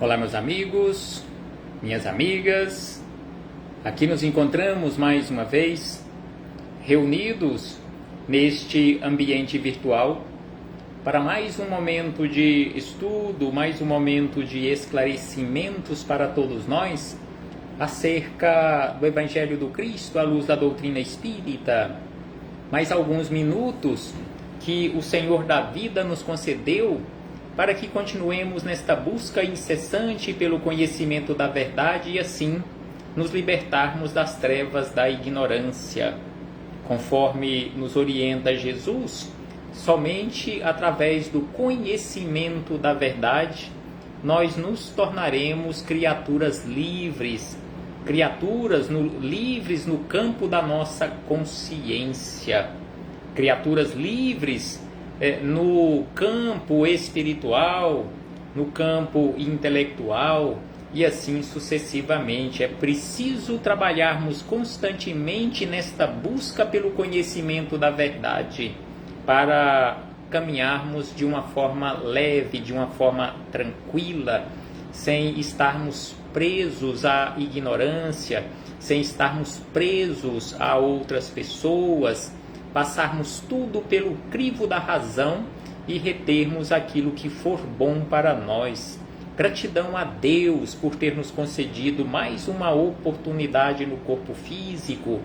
Olá, meus amigos, minhas amigas. Aqui nos encontramos mais uma vez, reunidos neste ambiente virtual, para mais um momento de estudo, mais um momento de esclarecimentos para todos nós, acerca do Evangelho do Cristo à luz da doutrina espírita. Mais alguns minutos que o Senhor da vida nos concedeu para que continuemos nesta busca incessante pelo conhecimento da verdade e assim nos libertarmos das trevas da ignorância. Conforme nos orienta Jesus, somente através do conhecimento da verdade nós nos tornaremos criaturas livres, livres no campo da nossa consciência, criaturas livres no campo espiritual, no campo intelectual e assim sucessivamente. É preciso trabalharmos constantemente nesta busca pelo conhecimento da verdade para caminharmos de uma forma leve, de uma forma tranquila, sem estarmos presos à ignorância, sem estarmos presos a outras pessoas, passarmos tudo pelo crivo da razão e retermos aquilo que for bom para nós. Gratidão a Deus por ter nos concedido mais uma oportunidade no corpo físico,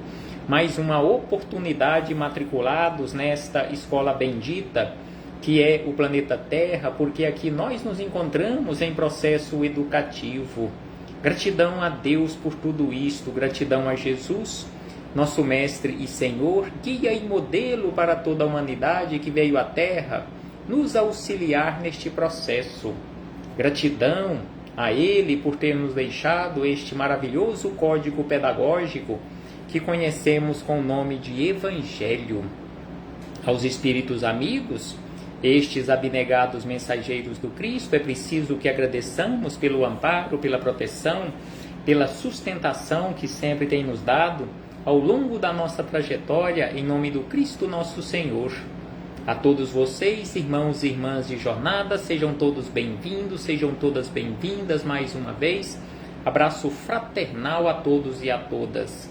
mais uma oportunidade matriculados nesta escola bendita, que é o planeta Terra, porque aqui nós nos encontramos em processo educativo. Gratidão a Deus por tudo isto, gratidão a Jesus, nosso Mestre e Senhor, guia e modelo para toda a humanidade que veio à Terra, nos auxiliar neste processo. Gratidão a Ele por ter nos deixado este maravilhoso código pedagógico que conhecemos com o nome de Evangelho. Aos Espíritos amigos, estes abnegados mensageiros do Cristo, é preciso que agradeçamos pelo amparo, pela proteção, pela sustentação que sempre tem nos dado ao longo da nossa trajetória, em nome do Cristo nosso Senhor. A todos vocês, irmãos e irmãs de jornada, sejam todos bem-vindos, sejam todas bem-vindas mais uma vez. Abraço fraternal a todos e a todas.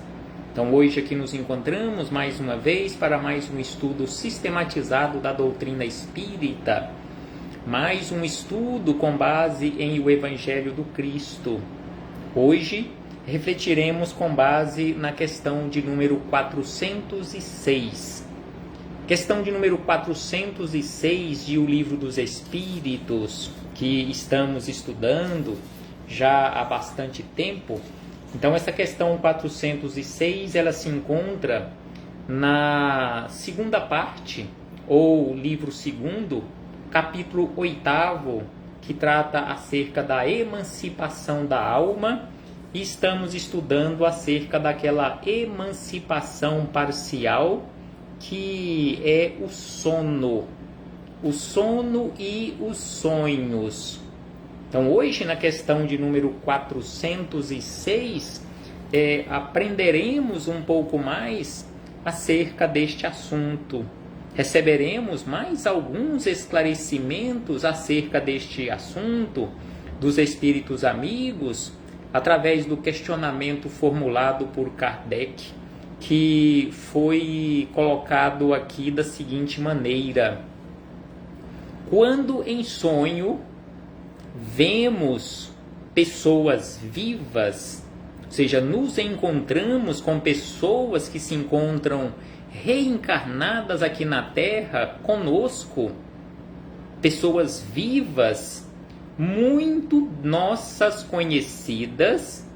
Então hoje aqui nos encontramos mais uma vez para mais um estudo sistematizado da doutrina espírita, mais um estudo com base em o Evangelho do Cristo. Hoje refletiremos com base na questão de número 406. Questão de número 406 de O Livro dos Espíritos, que estamos estudando já há bastante tempo. Então essa questão 406, ela se encontra na segunda parte, ou livro segundo, capítulo 8º, que trata acerca da emancipação da alma. E estamos estudando acerca daquela emancipação parcial que é o sono e os sonhos. Então hoje na questão de número 406 aprenderemos um pouco mais acerca deste assunto. Receberemos mais alguns esclarecimentos acerca deste assunto dos Espíritos amigos, através do questionamento formulado por Kardec, que foi colocado aqui da seguinte maneira: quando em sonho vemos pessoas vivas, ou seja, nos encontramos com pessoas que se encontram reencarnadas aqui na Terra conosco, pessoas vivas, muito nossas conhecidas,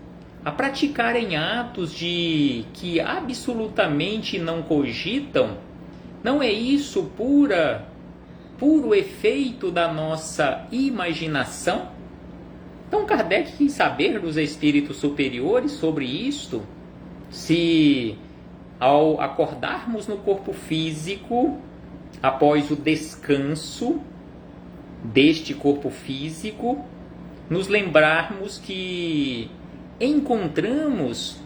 a praticarem atos que absolutamente não cogitam, não é isso puro efeito da nossa imaginação? Então Kardec quis saber dos espíritos superiores sobre isto, se ao acordarmos no corpo físico, após o descanso deste corpo físico, nos lembrarmos que encontramos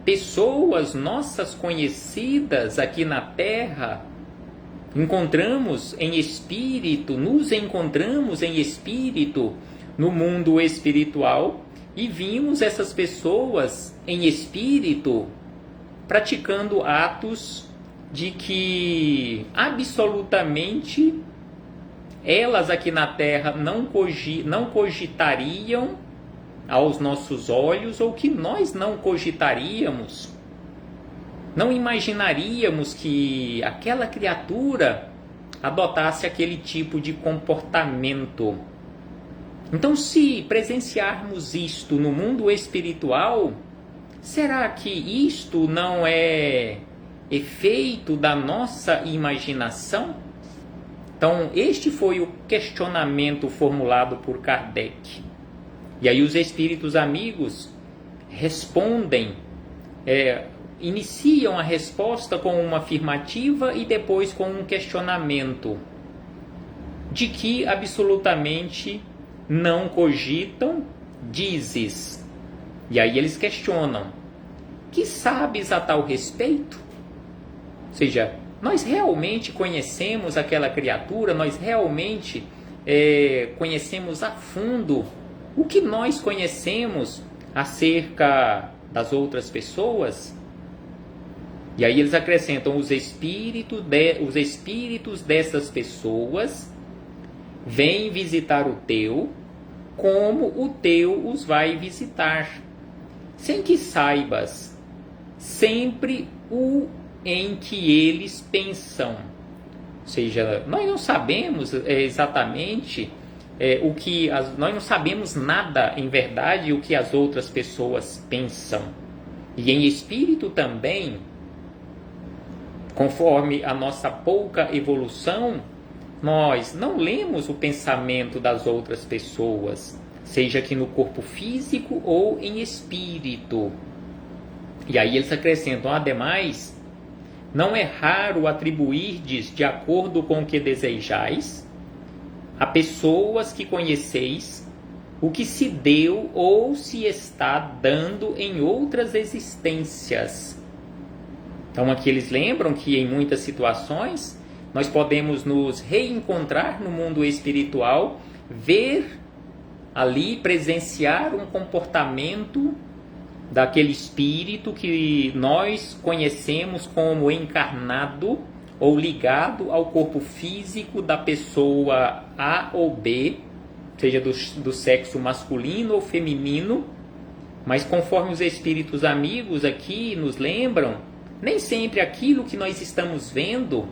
pessoas nossas conhecidas aqui na Terra, nos encontramos em espírito no mundo espiritual e vimos essas pessoas em espírito praticando atos de que absolutamente elas aqui na Terra não cogitariam aos nossos olhos, ou que nós não cogitaríamos, não imaginaríamos que aquela criatura adotasse aquele tipo de comportamento. Então, se presenciarmos isto no mundo espiritual, será que isto não é efeito da nossa imaginação? Então, este foi o questionamento formulado por Kardec. E aí os espíritos amigos respondem, iniciam a resposta com uma afirmativa e depois com um questionamento, de que absolutamente não cogitam, dizes. E aí eles questionam: que sabes a tal respeito? Ou seja, nós realmente conhecemos aquela criatura, nós realmente conhecemos a fundo o que nós conhecemos acerca das outras pessoas? E aí eles acrescentam: os espíritos dessas pessoas vêm visitar o teu, como o teu os vai visitar, sem que saibas sempre o em que eles pensam. Ou seja, nós não sabemos exatamente nós não sabemos nada, em verdade, o que as outras pessoas pensam. E em espírito também, conforme a nossa pouca evolução, nós não lemos o pensamento das outras pessoas, seja aqui no corpo físico ou em espírito. E aí eles acrescentam: ademais, não é raro atribuirdes, de acordo com o que desejais, a pessoas que conheceis, o que se deu ou se está dando em outras existências. Então aqui eles lembram que em muitas situações nós podemos nos reencontrar no mundo espiritual, ver ali, presenciar um comportamento daquele espírito que nós conhecemos como encarnado ou ligado ao corpo físico da pessoa A ou B, seja do sexo masculino ou feminino, mas conforme os espíritos amigos aqui nos lembram, nem sempre aquilo que nós estamos vendo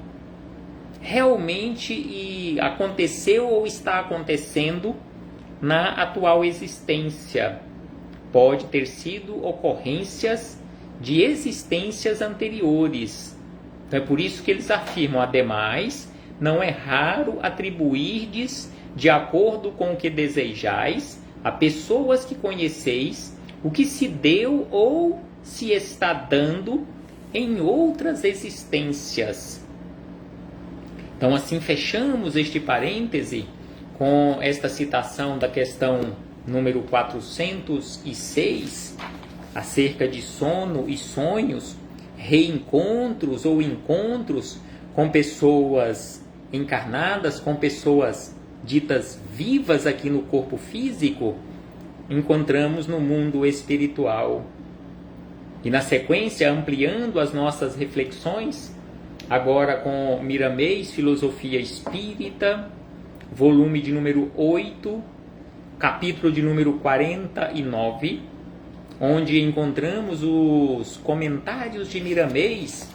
realmente aconteceu ou está acontecendo na atual existência. Pode ter sido ocorrências de existências anteriores. Então é por isso que eles afirmam: ademais, não é raro atribuirdes, de acordo com o que desejais, a pessoas que conheceis, o que se deu ou se está dando em outras existências. Então assim fechamos este parêntese com esta citação da questão número 406, acerca de sono e sonhos, reencontros ou encontros com pessoas encarnadas, com pessoas ditas vivas aqui no corpo físico, encontramos no mundo espiritual. E na sequência, ampliando as nossas reflexões, agora com Miramês, Filosofia Espírita, volume de número 8, capítulo de número 49, onde encontramos os comentários de Miramês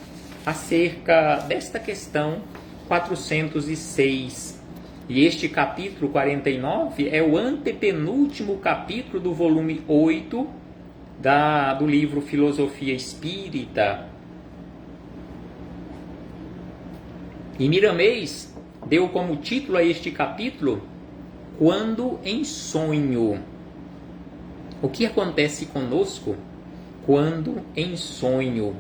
acerca desta questão 406. E este capítulo 49 é o antepenúltimo capítulo do volume 8 do livro Filosofia Espírita. E Miramês deu como título a este capítulo: Quando em sonho. O que acontece conosco quando em sonho?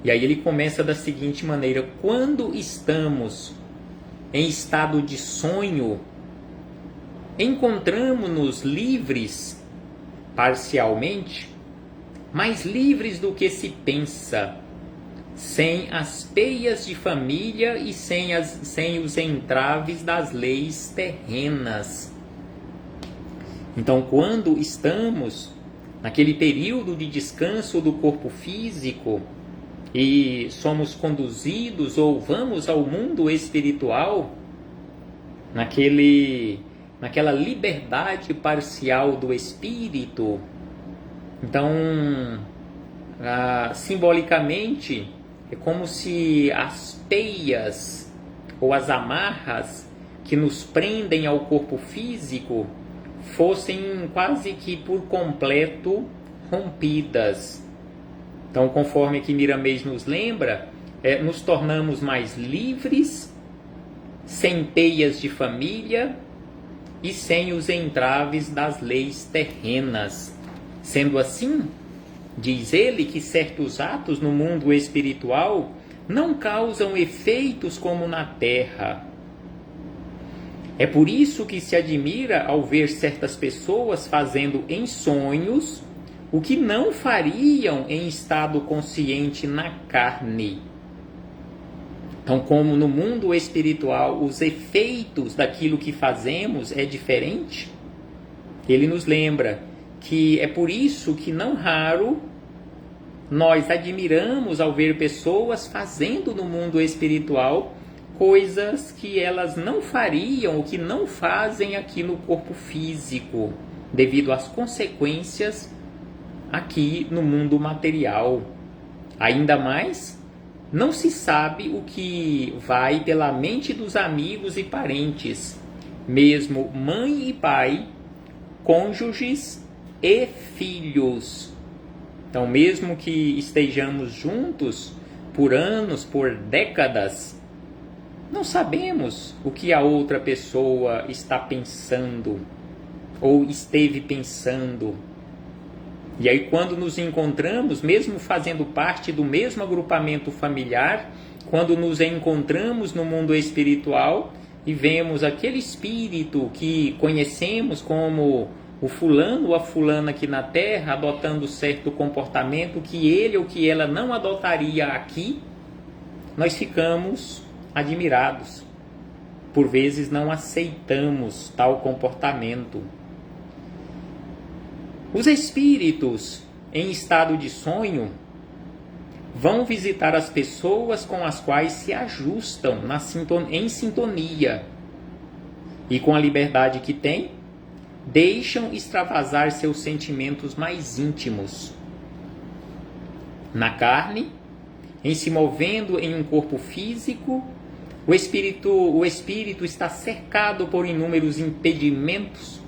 E aí ele começa da seguinte maneira: quando estamos em estado de sonho, encontramos-nos livres parcialmente, mais livres do que se pensa, sem as peias de família e sem os entraves das leis terrenas. Então, quando estamos naquele período de descanso do corpo físico e somos conduzidos ou vamos ao mundo espiritual, naquela liberdade parcial do espírito, então, simbolicamente, é como se as peias ou as amarras que nos prendem ao corpo físico fossem quase que por completo rompidas. Então, conforme aqui Miramês nos lembra, nos tornamos mais livres, sem peias de família e sem os entraves das leis terrenas. Sendo assim, diz ele que certos atos no mundo espiritual não causam efeitos como na terra. É por isso que se admira ao ver certas pessoas fazendo em sonhos o que não fariam em estado consciente na carne. Então, como no mundo espiritual os efeitos daquilo que fazemos é diferente, ele nos lembra que é por isso que não raro nós admiramos ao ver pessoas fazendo no mundo espiritual coisas que elas não fariam ou que não fazem aqui no corpo físico, devido às consequências aqui no mundo material. Ainda mais, não se sabe o que vai pela mente dos amigos e parentes, mesmo mãe e pai, cônjuges e filhos. Então, mesmo que estejamos juntos por anos, por décadas, não sabemos o que a outra pessoa está pensando ou esteve pensando. E aí, quando nos encontramos, mesmo fazendo parte do mesmo agrupamento familiar, quando nos encontramos no mundo espiritual e vemos aquele espírito que conhecemos como o fulano ou a fulana aqui na Terra adotando certo comportamento que ele ou que ela não adotaria aqui, nós ficamos admirados. Por vezes não aceitamos tal comportamento. Os espíritos em estado de sonho vão visitar as pessoas com as quais se ajustam em sintonia e, com a liberdade que têm, deixam extravasar seus sentimentos mais íntimos. Na carne, em se movendo em um corpo físico, o espírito está cercado por inúmeros impedimentos,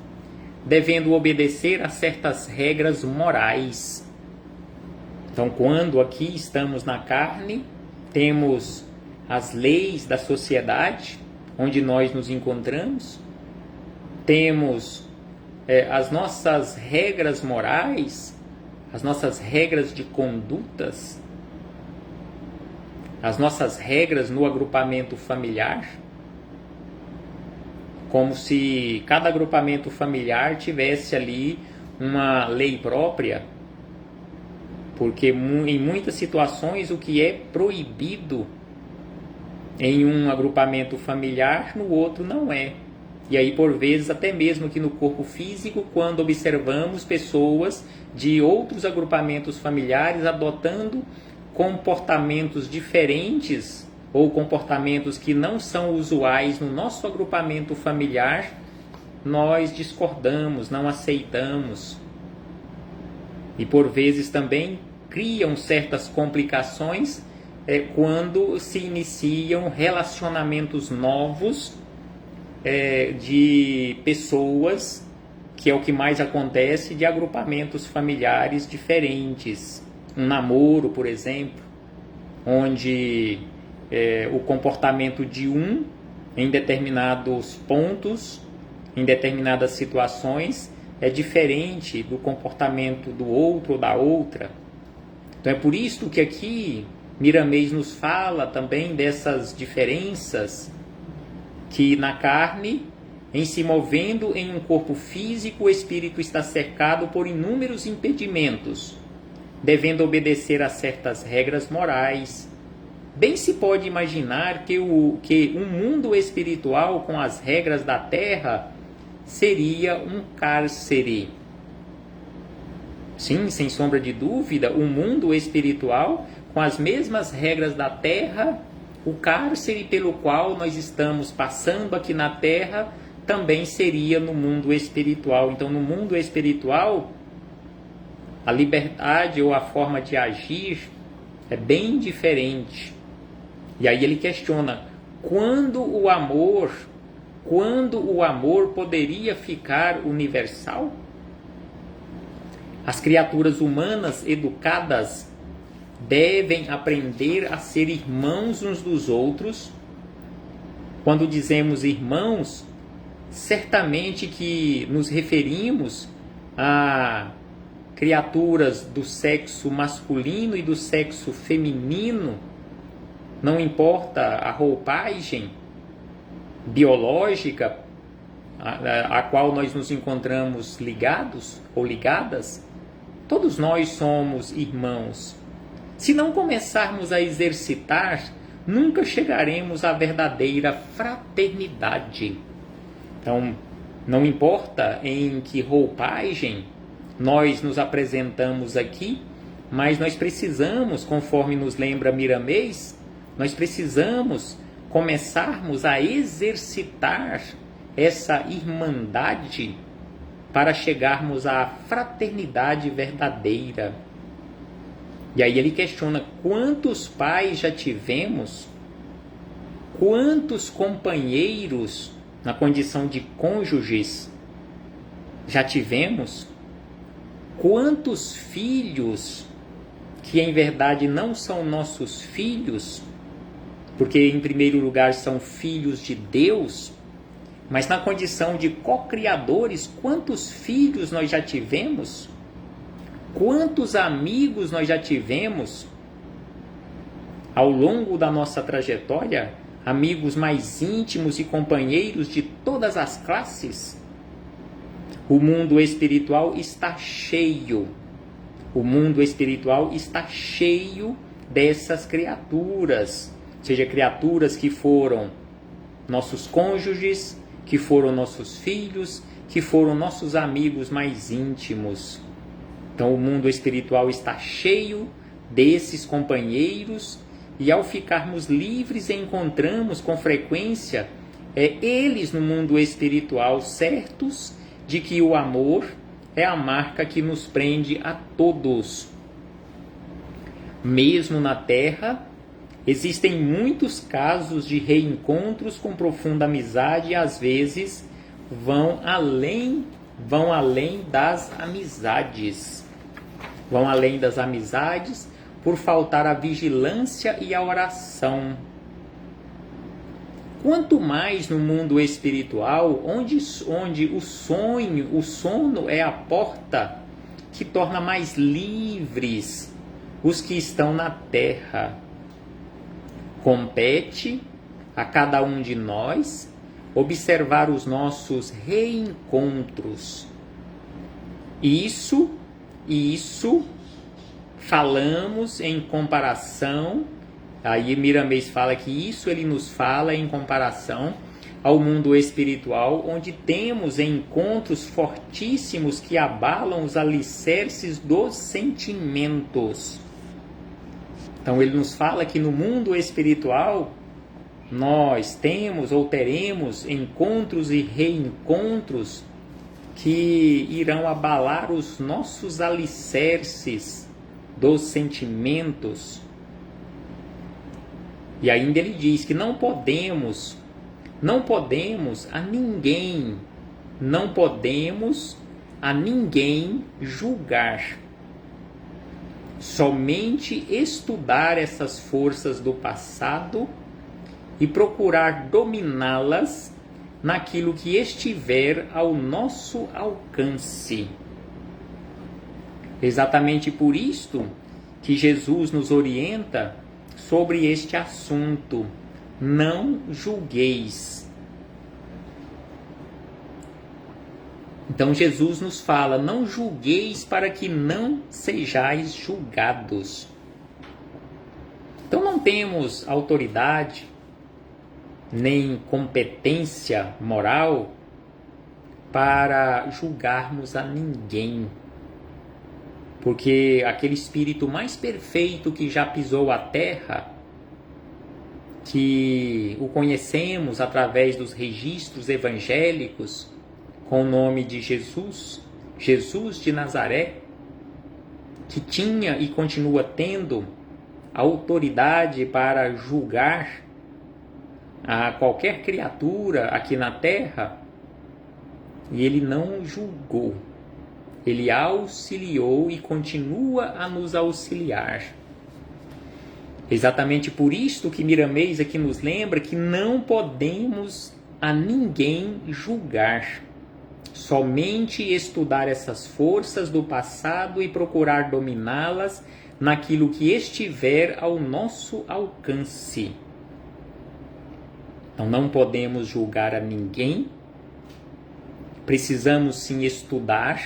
devendo obedecer a certas regras morais. Então, quando aqui estamos na carne, temos as leis da sociedade onde nós nos encontramos, temos as nossas regras morais, as nossas regras de condutas, as nossas regras no agrupamento familiar, como se cada agrupamento familiar tivesse ali uma lei própria, porque em muitas situações o que é proibido em um agrupamento familiar, no outro não é. E aí, por vezes, até mesmo que no corpo físico, quando observamos pessoas de outros agrupamentos familiares adotando comportamentos diferentes ou comportamentos que não são usuais no nosso agrupamento familiar, nós discordamos, não aceitamos. E por vezes também criam certas complicações quando se iniciam relacionamentos novos de pessoas, que é o que mais acontece, de agrupamentos familiares diferentes. Um namoro, por exemplo, onde o comportamento de um em determinados pontos, em determinadas situações, é diferente do comportamento do outro ou da outra. Então é por isso que aqui Miramês nos fala também dessas diferenças, que na carne, em se movendo em um corpo físico, o espírito está cercado por inúmeros impedimentos, devendo obedecer a certas regras morais. Bem se pode imaginar que um mundo espiritual com as regras da terra seria um cárcere. Sim, sem sombra de dúvida, o mundo espiritual, com as mesmas regras da Terra, o cárcere pelo qual nós estamos passando aqui na Terra, também seria no mundo espiritual. Então, no mundo espiritual, a liberdade ou a forma de agir é bem diferente. E aí ele questiona, quando o amor poderia ficar universal? As criaturas humanas educadas devem aprender a ser irmãos uns dos outros. Quando dizemos irmãos, certamente que nos referimos a criaturas do sexo masculino e do sexo feminino, não importa a roupagem biológica a qual nós nos encontramos ligados ou ligadas, todos nós somos irmãos. Se não começarmos a exercitar, nunca chegaremos à verdadeira fraternidade. Então, não importa em que roupagem nós nos apresentamos aqui, mas nós precisamos, conforme nos lembra Miramês, nós precisamos começarmos a exercitar essa irmandade para chegarmos à fraternidade verdadeira. E aí ele questiona, quantos pais já tivemos, quantos companheiros na condição de cônjuges já tivemos, quantos filhos que em verdade não são nossos filhos, porque em primeiro lugar são filhos de Deus, mas na condição de co-criadores, quantos filhos nós já tivemos? Quantos amigos nós já tivemos ao longo da nossa trajetória? Amigos mais íntimos e companheiros de todas as classes? O mundo espiritual está cheio. O mundo espiritual está cheio dessas criaturas. Seja criaturas que foram nossos cônjuges, que foram nossos filhos, que foram nossos amigos mais íntimos. Então o mundo espiritual está cheio desses companheiros e ao ficarmos livres encontramos com frequência eles no mundo espiritual certos de que o amor é a marca que nos prende a todos. Mesmo na Terra, existem muitos casos de reencontros com profunda amizade e às vezes vão além das amizades. Vão além das amizades por faltar a vigilância e a oração. Quanto mais no mundo espiritual, onde o sono é a porta que torna mais livres os que estão na terra. Compete a cada um de nós observar os nossos reencontros. Isso falamos em comparação, aí Miramês fala que isso ele nos fala em comparação ao mundo espiritual, onde temos encontros fortíssimos que abalam os alicerces dos sentimentos. Então ele nos fala que no mundo espiritual nós temos ou teremos encontros e reencontros que irão abalar os nossos alicerces dos sentimentos. E ainda ele diz que não podemos a ninguém julgar. Somente estudar essas forças do passado e procurar dominá-las naquilo que estiver ao nosso alcance. Exatamente por isto que Jesus nos orienta sobre este assunto. Não julgueis. Então Jesus nos fala, não julgueis para que não sejais julgados. Então não temos autoridade, nem competência moral para julgarmos a ninguém. Porque aquele espírito mais perfeito que já pisou a terra, que o conhecemos através dos registros evangélicos, com o nome de Jesus, Jesus de Nazaré, que tinha e continua tendo autoridade para julgar a qualquer criatura aqui na terra, e ele não julgou, ele auxiliou e continua a nos auxiliar. Exatamente por isto que Miramês aqui nos lembra que não podemos a ninguém julgar, somente estudar essas forças do passado e procurar dominá-las naquilo que estiver ao nosso alcance. Então não podemos julgar a ninguém, precisamos sim estudar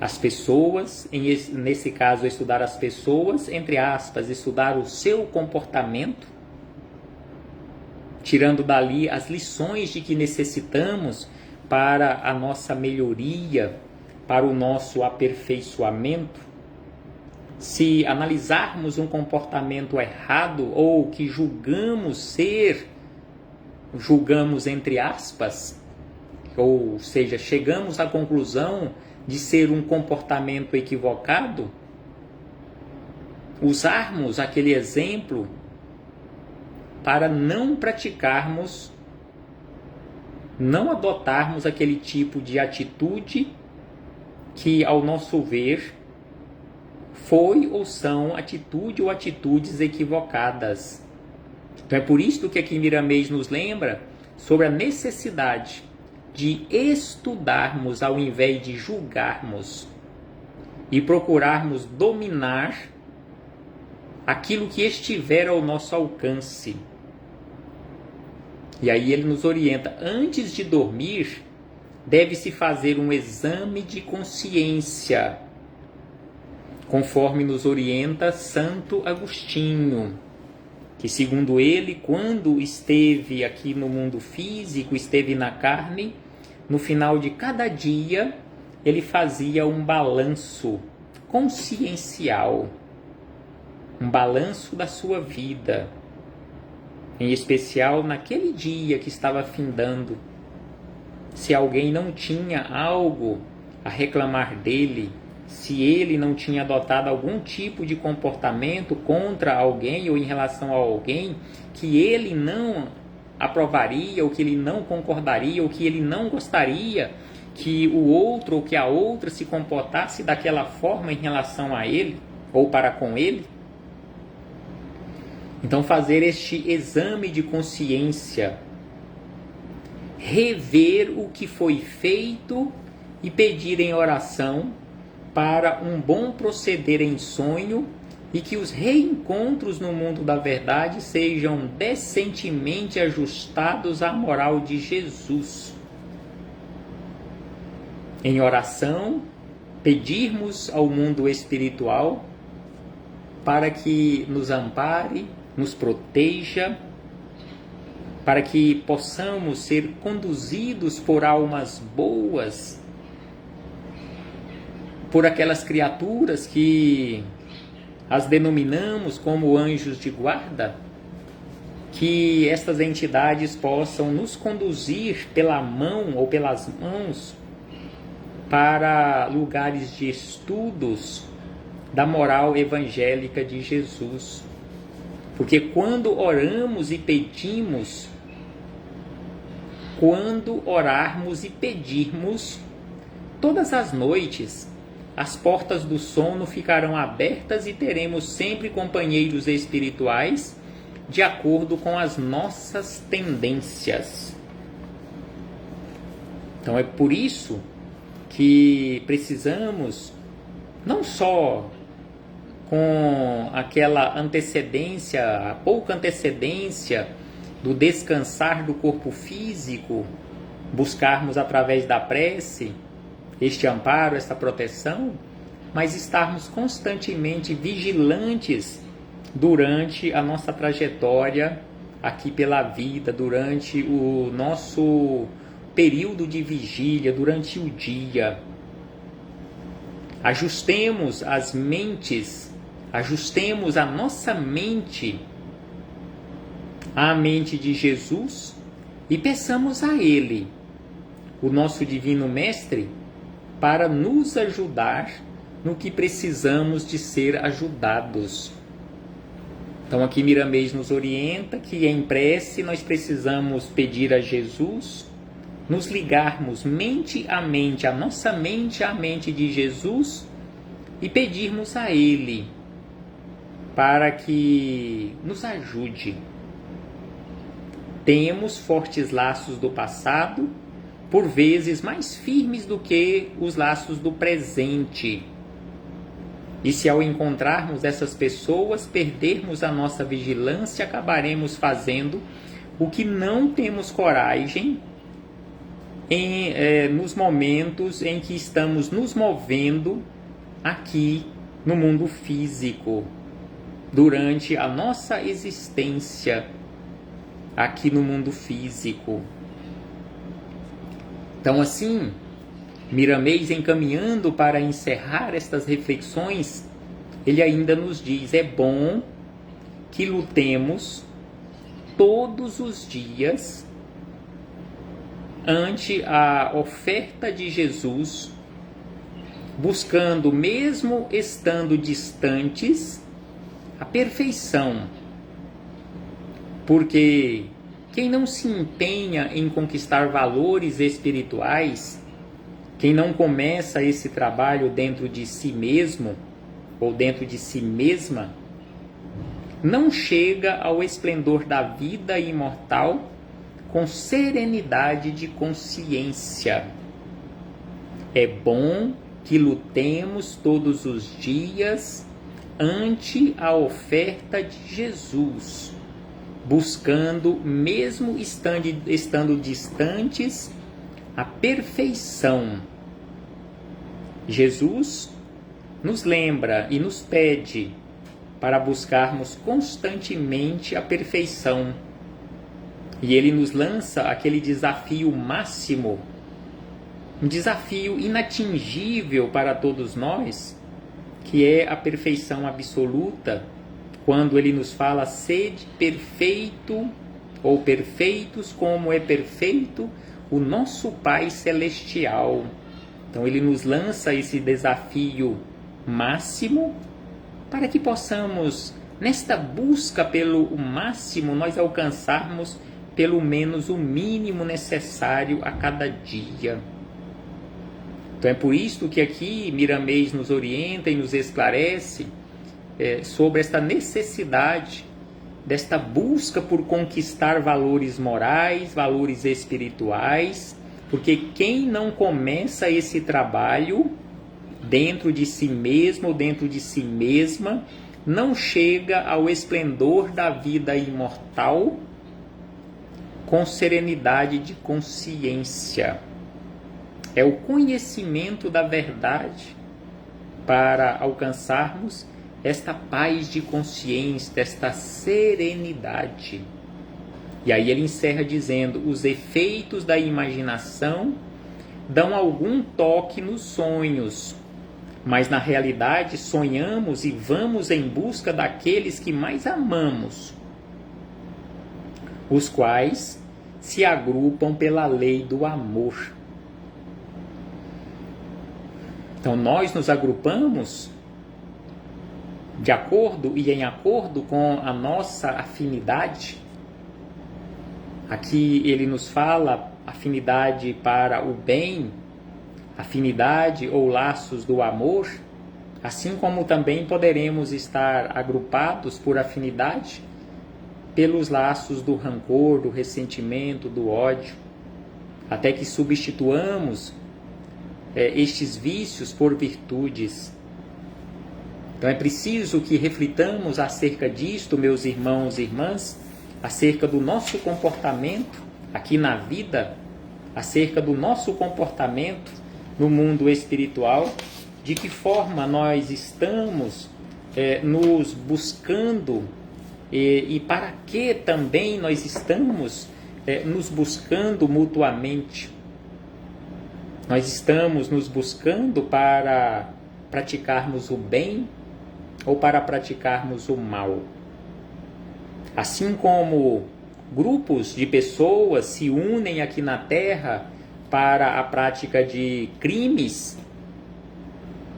as pessoas, nesse caso estudar as pessoas, entre aspas, estudar o seu comportamento, tirando dali as lições de que necessitamos para a nossa melhoria, para o nosso aperfeiçoamento. Se analisarmos um comportamento errado ou que julgamos entre aspas, ou seja, chegamos à conclusão de ser um comportamento equivocado, usarmos aquele exemplo para não praticarmos, não adotarmos aquele tipo de atitude que, ao nosso ver, foi ou são atitude ou atitudes equivocadas. Então é por isso que aqui Miramês nos lembra sobre a necessidade de estudarmos ao invés de julgarmos e procurarmos dominar aquilo que estiver ao nosso alcance. E aí ele nos orienta, antes de dormir, deve-se fazer um exame de consciência, conforme nos orienta Santo Agostinho, que segundo ele, quando esteve aqui no mundo físico, esteve na carne, no final de cada dia, ele fazia um balanço consciencial, um balanço da sua vida, em especial naquele dia que estava findando. Se alguém não tinha algo a reclamar dele, se ele não tinha adotado algum tipo de comportamento contra alguém ou em relação a alguém que ele não aprovaria, ou que ele não concordaria, ou que ele não gostaria que o outro ou que a outra se comportasse daquela forma em relação a ele ou para com ele. Então fazer este exame de consciência, rever o que foi feito e pedir em oração para um bom proceder em sonho e que os reencontros no mundo da verdade sejam decentemente ajustados à moral de Jesus. Em oração, pedirmos ao mundo espiritual para que nos ampare, nos proteja, para que possamos ser conduzidos por almas boas, por aquelas criaturas que as denominamos como anjos de guarda, que estas entidades possam nos conduzir pela mão ou pelas mãos para lugares de estudos da moral evangélica de Jesus. Porque quando oramos e pedimos, quando orarmos e pedirmos, todas as noites, as portas do sono ficarão abertas e teremos sempre companheiros espirituais de acordo com as nossas tendências. Então é por isso que precisamos, não só com aquela antecedência, a pouca antecedência do descansar do corpo físico, buscarmos através da prece este amparo, esta proteção, mas estarmos constantemente vigilantes durante a nossa trajetória aqui pela vida, durante o nosso período de vigília, durante o dia. Ajustemos as mentes, ajustemos a nossa mente à mente de Jesus e peçamos a Ele, o nosso Divino Mestre, para nos ajudar no que precisamos de ser ajudados. Então aqui Miramês nos orienta que em prece nós precisamos pedir a Jesus, nos ligarmos mente, a nossa mente à mente de Jesus e pedirmos a Ele para que nos ajude. Temos fortes laços do passado, por vezes mais firmes do que os laços do presente. E se ao encontrarmos essas pessoas, perdermos a nossa vigilância, acabaremos fazendo o que não temos coragem nos momentos em que estamos nos movendo aqui no mundo físico, durante a nossa existência aqui no mundo físico. Então assim, Miramês, encaminhando para encerrar estas reflexões, ele ainda nos diz: é bom que lutemos todos os dias ante a oferta de Jesus, buscando, mesmo estando distantes, a perfeição. Porque quem não se empenha em conquistar valores espirituais, quem não começa esse trabalho dentro de si mesmo ou dentro de si mesma, não chega ao esplendor da vida imortal com serenidade de consciência. É bom que lutemos todos os dias ante a oferta de Jesus, buscando, mesmo estando distantes, a perfeição. Jesus nos lembra e nos pede para buscarmos constantemente a perfeição. E ele nos lança aquele desafio máximo, um desafio inatingível para todos nós, que é a perfeição absoluta, quando ele nos fala: sede perfeito ou perfeitos como é perfeito o nosso Pai Celestial. Então ele nos lança esse desafio máximo para que possamos, nesta busca pelo máximo, nós alcançarmos pelo menos o mínimo necessário a cada dia. Então é por isso que aqui Miramês nos orienta e nos esclarece sobre esta necessidade desta busca por conquistar valores morais, valores espirituais, porque quem não começa esse trabalho dentro de si mesmo ou dentro de si mesma, não chega ao esplendor da vida imortal com serenidade de consciência. É o conhecimento da verdade para alcançarmos esta paz de consciência, esta serenidade. E aí ele encerra dizendo: os efeitos da imaginação dão algum toque nos sonhos, mas na realidade sonhamos e vamos em busca daqueles que mais amamos, os quais se agrupam pela lei do amor. Então nós nos agrupamos de acordo e em acordo com a nossa afinidade. Aqui ele nos fala afinidade para o bem, afinidade ou laços do amor, assim como também poderemos estar agrupados por afinidade pelos laços do rancor, do ressentimento, do ódio, até que substituamos estes vícios por virtudes. Então é preciso que reflitamos acerca disto, meus irmãos e irmãs, acerca do nosso comportamento aqui na vida, acerca do nosso comportamento no mundo espiritual, de que forma nós estamos nos buscando e para que também nós estamos nos buscando mutuamente. Nós estamos nos buscando para praticarmos o bem ou para praticarmos o mal? Assim como grupos de pessoas se unem aqui na Terra para a prática de crimes,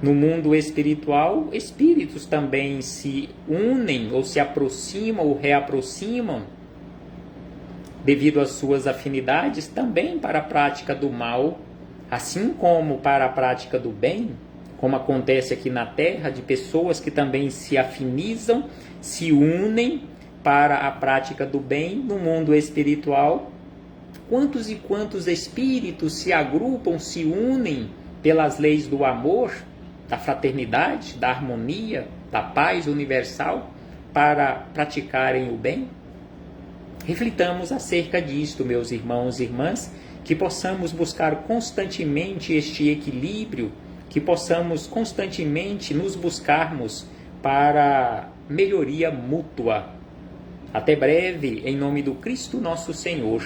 no mundo espiritual, espíritos também se unem ou se aproximam ou reaproximam devido às suas afinidades também para a prática do mal, assim como para a prática do bem, como acontece aqui na Terra, de pessoas que também se afinizam, se unem para a prática do bem no mundo espiritual. Quantos e quantos espíritos se agrupam, se unem pelas leis do amor, da fraternidade, da harmonia, da paz universal, para praticarem o bem? Reflitamos acerca disto, meus irmãos e irmãs, que possamos buscar constantemente este equilíbrio, que possamos constantemente nos buscarmos para melhoria mútua. Até breve, em nome do Cristo nosso Senhor.